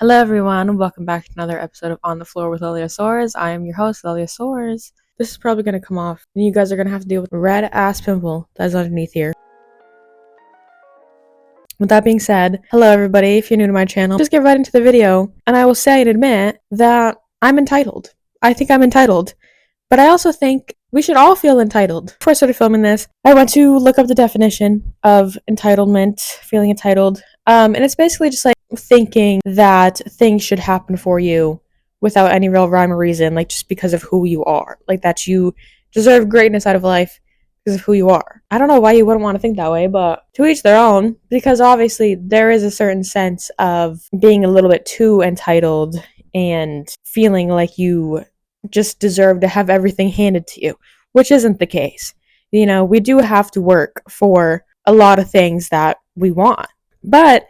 Hello, everyone. Welcome back to another episode of On the Floor with Lilia Soares. I am your host, Lilia Soares. This is probably going to come off, and you guys are going to have to deal with red ass pimple that's underneath here. With that being said, hello, everybody. If you're new to my channel, just get right into the video, and I will say and admit that I'm entitled. I think I'm entitled, but I also think we should all feel entitled. Before I started filming this, I went to look up the definition of entitlement, feeling entitled, and it's basically just like thinking that things should happen for you without any real rhyme or reason, like just because of who you are, like that you deserve greatness out of life because of who you are. I don't know why you wouldn't want to think that way, but to each their own, because obviously there is a certain sense of being a little bit too entitled and feeling like you just deserve to have everything handed to you, which isn't the case. You know, we do have to work for a lot of things that we want. But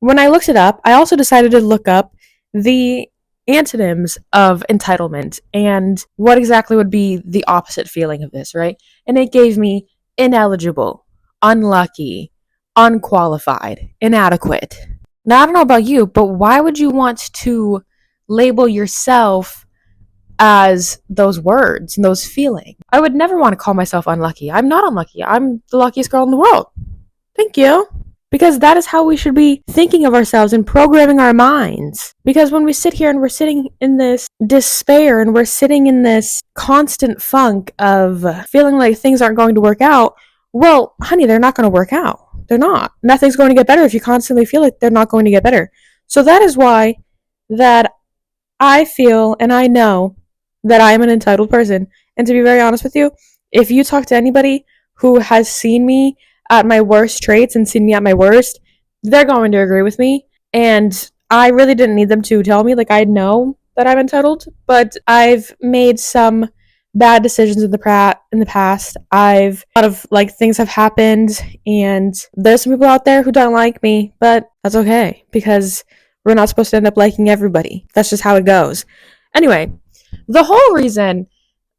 when I looked it up, I also decided to look up the antonyms of entitlement and what exactly would be the opposite feeling of this, right? And it gave me ineligible, unlucky, unqualified, inadequate. Now, I don't know about you, but why would you want to label yourself as those words and those feelings? I would never want to call myself unlucky. I'm not unlucky. I'm the luckiest girl in the world. Thank you. Because that is how we should be thinking of ourselves and programming our minds. Because when we sit here and we're sitting in this despair and we're sitting in this constant funk of feeling like things aren't going to work out, well, honey, they're not going to work out. They're not. Nothing's going to get better if you constantly feel like they're not going to get better. So that is why that I feel and I know that I am an entitled person. And to be very honest with you, if you talk to anybody who has seen me at my worst traits and seen me at my worst, they're going to agree with me. And I really didn't need them to tell me. Like, I know that I'm entitled, but I've made some bad decisions in the past. A lot of like things have happened, and there's some people out there who don't like me, but that's okay because we're not supposed to end up liking everybody. That's just how it goes. Anyway, the whole reason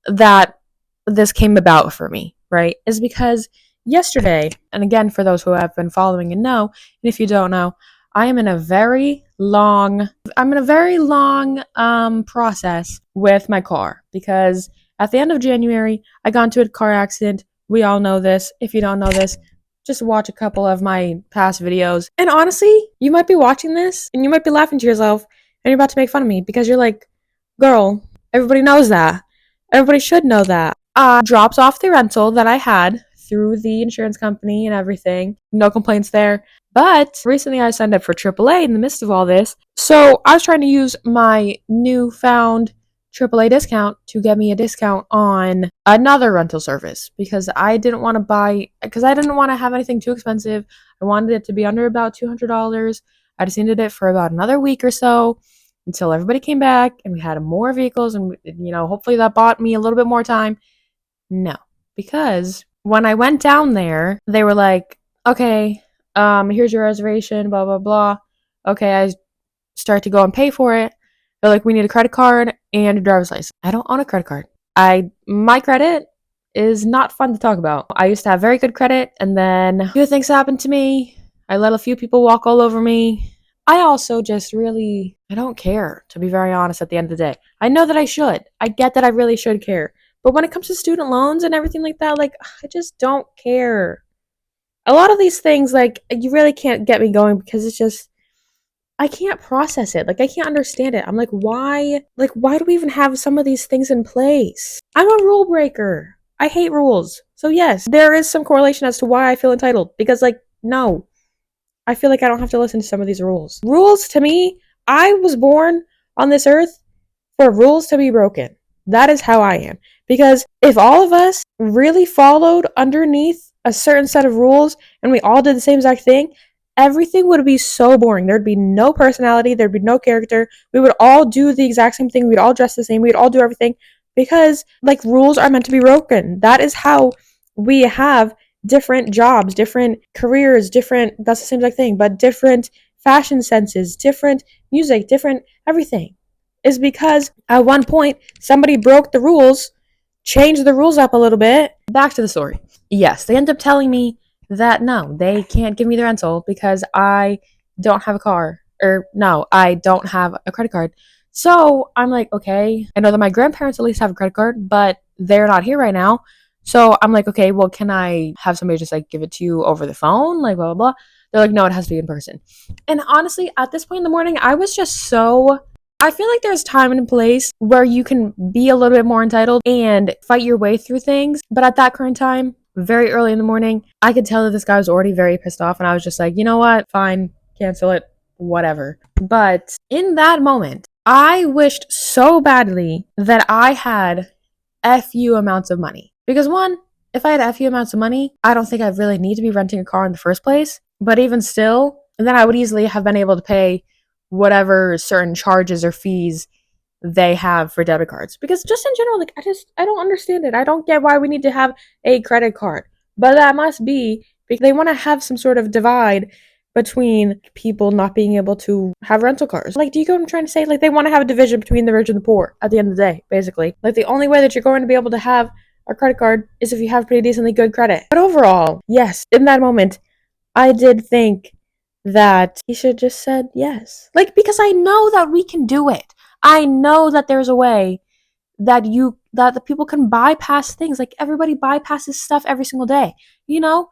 that this came about for me, right, is because yesterday, and again, for those who have been following and know, and if you don't know, I'm in a very long process with my car because at the end of January, I got into a car accident. We all know this. If you don't know this, just watch a couple of my past videos. And honestly, you might be watching this and you might be laughing to yourself and you're about to make fun of me because you're like, girl, everybody knows that. Everybody should know that. Drops off the rental that I had through the insurance company and everything. No complaints there. But recently I signed up for AAA in the midst of all this. So I was trying to use my newfound AAA discount to get me a discount on another rental service because I didn't want to have anything too expensive. I wanted it to be under about $200. I just needed it for about another week or so until everybody came back and we had more vehicles and, hopefully that bought me a little bit more time. No, because when I went down there, they were like, okay, here's your reservation, blah, blah, blah. Okay, I start to go and pay for it. They're like, we need a credit card and a driver's license. I don't own a credit card. My credit is not fun to talk about. I used to have very good credit, and then a few things happened to me. I let a few people walk all over me. I also just really, I don't care, to be very honest, at the end of the day. I know that I should. I get that I really should care. But when it comes to student loans and everything like that, like, I just don't care. A lot of these things, like, you really can't get me going because it's just, I can't process it. Like, I can't understand it. I'm like, why do we even have some of these things in place? I'm a rule breaker. I hate rules. So yes, there is some correlation as to why I feel entitled. Because, like, no. I feel like I don't have to listen to some of these rules. Rules, to me, I was born on this earth for rules to be broken. That is how I am. Because if all of us really followed underneath a certain set of rules and we all did the same exact thing, everything would be so boring. There'd be no personality. There'd be no character. We would all do the exact same thing. We'd all dress the same. We'd all do everything because, like, rules are meant to be broken. That is how we have different jobs, different careers, that's the same exact thing, but different fashion senses, different music, different everything. Is because at one point somebody broke the rules, changed the rules up a little bit. Back to the story. Yes, they end up telling me that no, they can't give me the rental because I don't have a car or no, I don't have a credit card. So I'm like, okay, I know that my grandparents at least have a credit card, but they're not here right now. So I'm like, okay, well, can I have somebody just like give it to you over the phone? Like, blah, blah, blah. They're like, no, it has to be in person. And honestly, at this point in the morning, I was just so. I feel like there's time and place where you can be a little bit more entitled and fight your way through things. But at that current time, very early in the morning, I could tell that this guy was already very pissed off. And I was just like, you know what? Fine, cancel it, whatever. But in that moment, I wished so badly that I had FU amounts of money. Because one, if I had FU amounts of money, I don't think I really need to be renting a car in the first place. But even still, then I would easily have been able to pay whatever certain charges or fees they have for debit cards. Because just in general, like I don't understand it. I don't get why we need to have a credit card. But that must be because they want to have some sort of divide between people not being able to have rental cars. Like, do you get what I'm trying to say? Like, they want to have a division between the rich and the poor at the end of the day, basically. Like, the only way that you're going to be able to have a credit card is if you have pretty decently good credit. But overall, yes, in that moment, I did think that he should just said yes. Like, because I know that we can do it. I know that there's a way that the people can bypass things. Like, everybody bypasses stuff every single day. You know,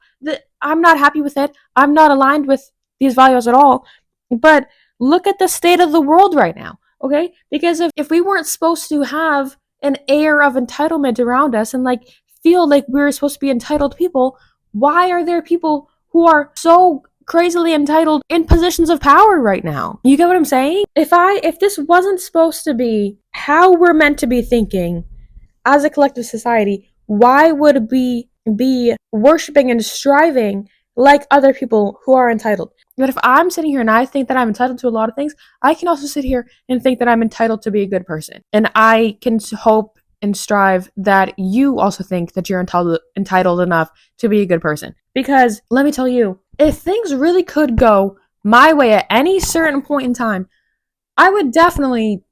I'm not happy with it. I'm not aligned with these values at all. But look at the state of the world right now, okay? Because if we weren't supposed to have an air of entitlement around us and like feel like we're supposed to be entitled people, why are there people who are so crazily entitled in positions of power right now? You get what I'm saying? If this wasn't supposed to be how we're meant to be thinking as a collective society, why would we be worshiping and striving like other people who are entitled? But if I'm sitting here and I think that I'm entitled to a lot of things, I can also sit here and think that I'm entitled to be a good person. And I can hope and strive that you also think that you're entitled enough to be a good person. Because let me tell you, if things really could go my way at any certain point in time, I would definitely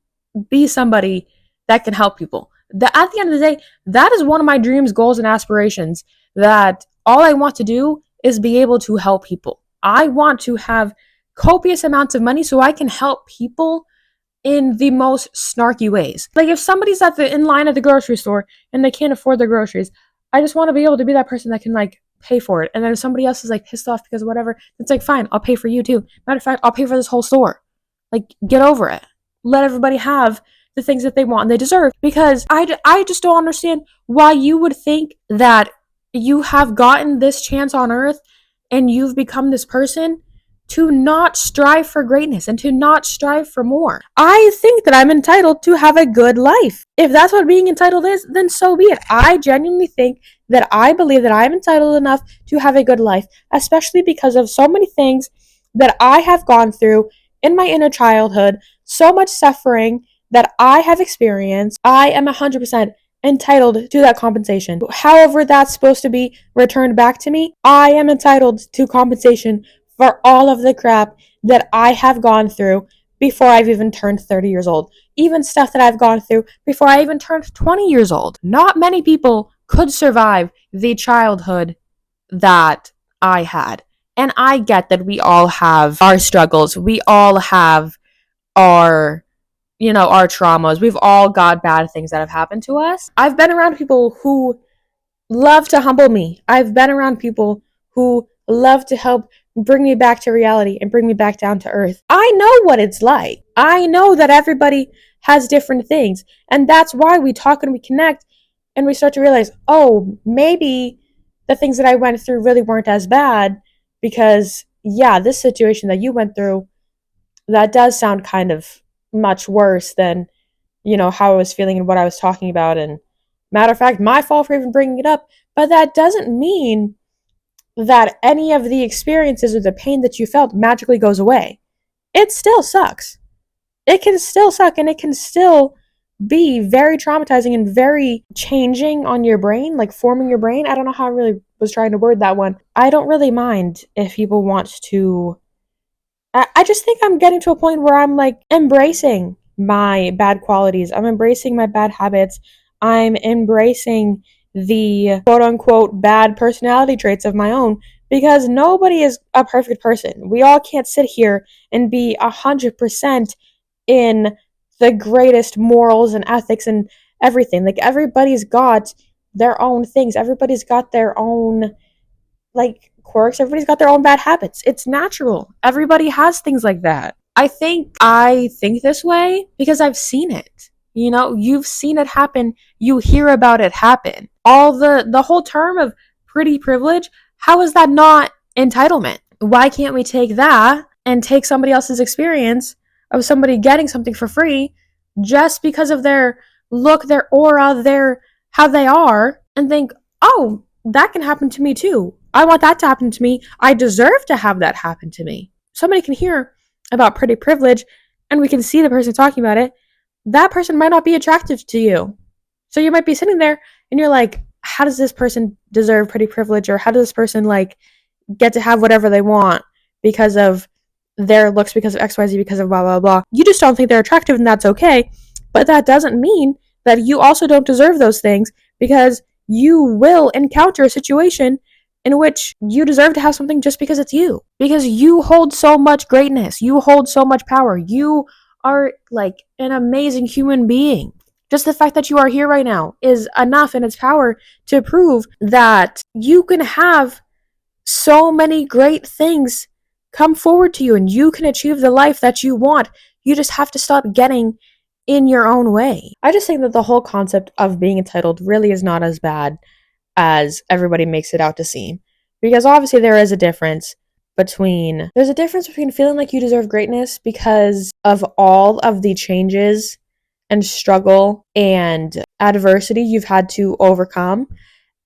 be somebody that can help people. At the end of the day, that is one of my dreams, goals, and aspirations, that all I want to do is be able to help people. I want to have copious amounts of money so I can help people in the most snarky ways. Like, if somebody's in line at the grocery store and they can't afford their groceries, I just want to be able to be that person that can like pay for it. And then if somebody else is like pissed off because of whatever, it's like, fine, I'll pay for you too. Matter of fact, I'll pay for this whole store. Like, get over it. Let everybody have the things that they want and they deserve. Because I just don't understand why you would think that you have gotten this chance on earth and you've become this person to not strive for greatness and to not strive for more. I think that I'm entitled to have a good life. If that's what being entitled is, then so be it. I genuinely think that I believe that I'm entitled enough to have a good life, especially because of so many things that I have gone through in my inner childhood, so much suffering that I have experienced. I am 100% entitled to that compensation. However that's supposed to be returned back to me, I am entitled to compensation for all of the crap that I have gone through before I've even turned 30 years old. Even stuff that I've gone through before I even turned 20 years old. Not many people could survive the childhood that I had. And I get that we all have our struggles. We all have our traumas. We've all got bad things that have happened to us. I've been around people who love to humble me. I've been around people who love to help bring me back to reality and bring me back down to earth. I know what it's like. I know that everybody has different things. And that's why we talk and we connect and we start to realize, oh, maybe the things that I went through really weren't as bad, because, yeah, this situation that you went through, that does sound kind of much worse than, how I was feeling and what I was talking about. And matter of fact, my fault for even bringing it up. But that doesn't mean that any of the experiences or the pain that you felt magically goes away. It still sucks. It can still suck, and it can still be very traumatizing and very changing on your brain, like forming your brain. I don't know how I really was trying to word that one. I don't really mind if people want to. I just think I'm getting to a point where I'm like embracing my bad qualities. I'm embracing my bad habits. I'm embracing the quote unquote bad personality traits of my own, because nobody is a perfect person. We all can't sit here and be 100% in the greatest morals and ethics and everything. Like, everybody's got their own things. Everybody's got their own, like, quirks. Everybody's got their own bad habits. It's natural. Everybody has things like that. I think this way because I've seen it. You know, you've seen it happen. You hear about it happen. All the whole term of pretty privilege, how is that not entitlement? Why can't we take that and take somebody else's experience of somebody getting something for free just because of their look, their aura, their how they are, and think, "Oh, that can happen to me too. I want that to happen to me. I deserve to have that happen to me." Somebody can hear about pretty privilege and we can see the person talking about it. That person might not be attractive to you. So you might be sitting there and you're like, how does this person deserve pretty privilege, or how does this person like get to have whatever they want because of their looks, because of XYZ, because of blah blah blah. You just don't think they're attractive, and that's okay. But that doesn't mean that you also don't deserve those things, because you will encounter a situation in which you deserve to have something just because it's you. Because you hold so much greatness. You hold so much power. You are like an amazing human being. Just the fact that you are here right now is enough in its power to prove that you can have so many great things come forward to you and you can achieve the life that you want. You just have to stop getting in your own way. I just think that the whole concept of being entitled really is not as bad as everybody makes it out to seem. Because obviously there's a difference between feeling like you deserve greatness because of all of the changes and struggle and adversity you've had to overcome.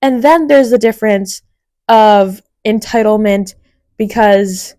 And then there's the difference of entitlement because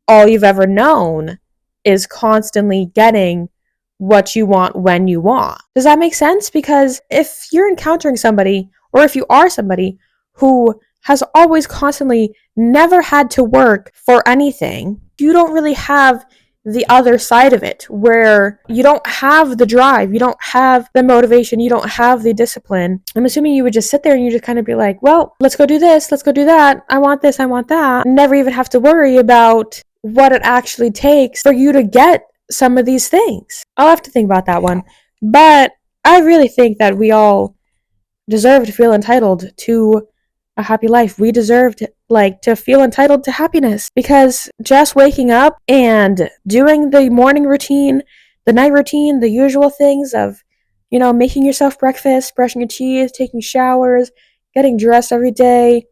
all you've ever known is constantly getting what you want when you want. Does that make sense? Because if you're encountering somebody, or if you are somebody who has always constantly never had to work for anything, you don't really have the other side of it, where you don't have the drive, you don't have the motivation, you don't have the discipline. I'm assuming you would just sit there and you just kind of be like, well, let's go do this, let's go do that, I want this, I want that. Never even have to worry about what it actually takes for you to get some of these things. I'll have to think about that one. But I really think that we all deserve to feel entitled to a happy life. We deserve to feel entitled to happiness, because just waking up and doing the morning routine, the night routine, the usual things of, making yourself breakfast, brushing your teeth, taking showers, getting dressed every day,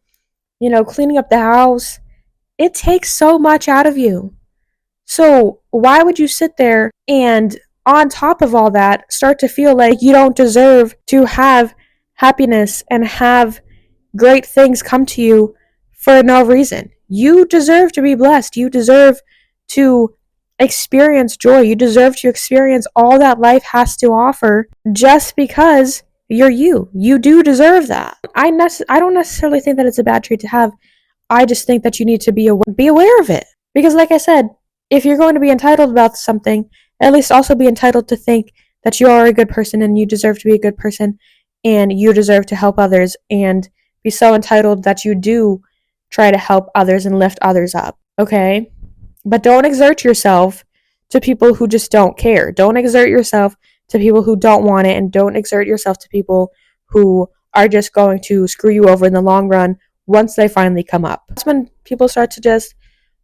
cleaning up the house, it takes so much out of you. So why would you sit there and on top of all that start to feel like you don't deserve to have happiness and have great things come to you for no reason? You deserve to be blessed. You deserve to experience joy. You deserve to experience all that life has to offer just because you're you. You do deserve that. I don't necessarily think that it's a bad trait to have. I just think that you need to be aware of it. Because like I said, if you're going to be entitled about something, at least also be entitled to think that you are a good person and you deserve to be a good person and you deserve to help others, and be so entitled that you do try to help others and lift others up, okay? But don't exert yourself to people who just don't care. Don't exert yourself to people who don't want it, and don't exert yourself to people who are just going to screw you over in the long run once they finally come up. That's when people start to just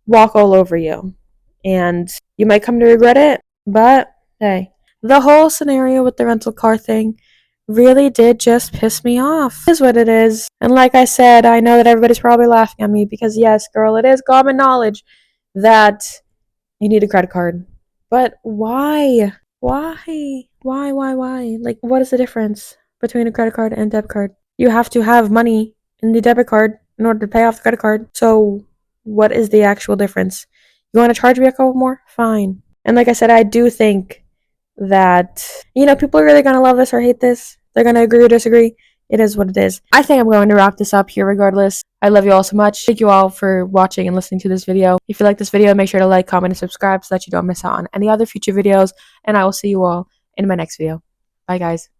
walk all over you. And you might come to regret it, but hey. The whole scenario with the rental car thing really did just piss me off. It is what it is. And like I said, I know that everybody's probably laughing at me because yes, girl, it is common knowledge that you need a credit card. But why? Why? Why? Like, what is the difference between a credit card and a debit card? You have to have money in the debit card in order to pay off the credit card. So what is the actual difference? You want to charge me a couple more? Fine. And like I said, I do think that, people are really going to love this or hate this. They're going to agree or disagree. It is what it is. I think I'm going to wrap this up here regardless. I love you all so much. Thank you all for watching and listening to this video. If you like this video, make sure to like, comment, and subscribe so that you don't miss out on any other future videos. And I will see you all in my next video. Bye, guys.